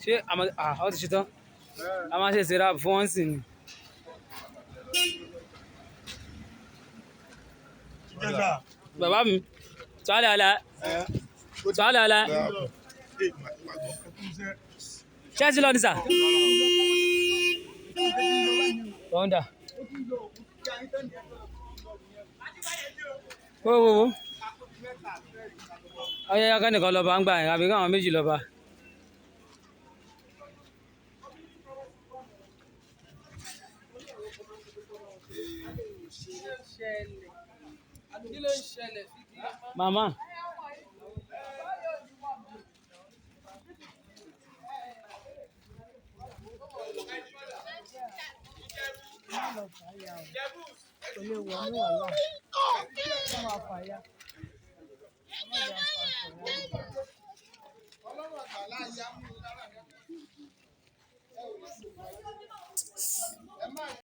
ṣé ọ ti ṣe tán a máa ṣe ìṣera fún wọn sì ni. bàbá mi sọ́ọ́lẹ̀ ọ̀la sọ́ọ́lẹ̀ ọ̀la ṣé ẹ ti lọ ní sà. tọ́ndà wo ọyẹ yá kẹ́nìkan lọ́ba ń gbà yẹn àbí káwọn méjì lọ́ba. màmá. kò lè wọ ní wàhálà ó máa fàyà. Ọlọ́run àgbàlá yá mú lára.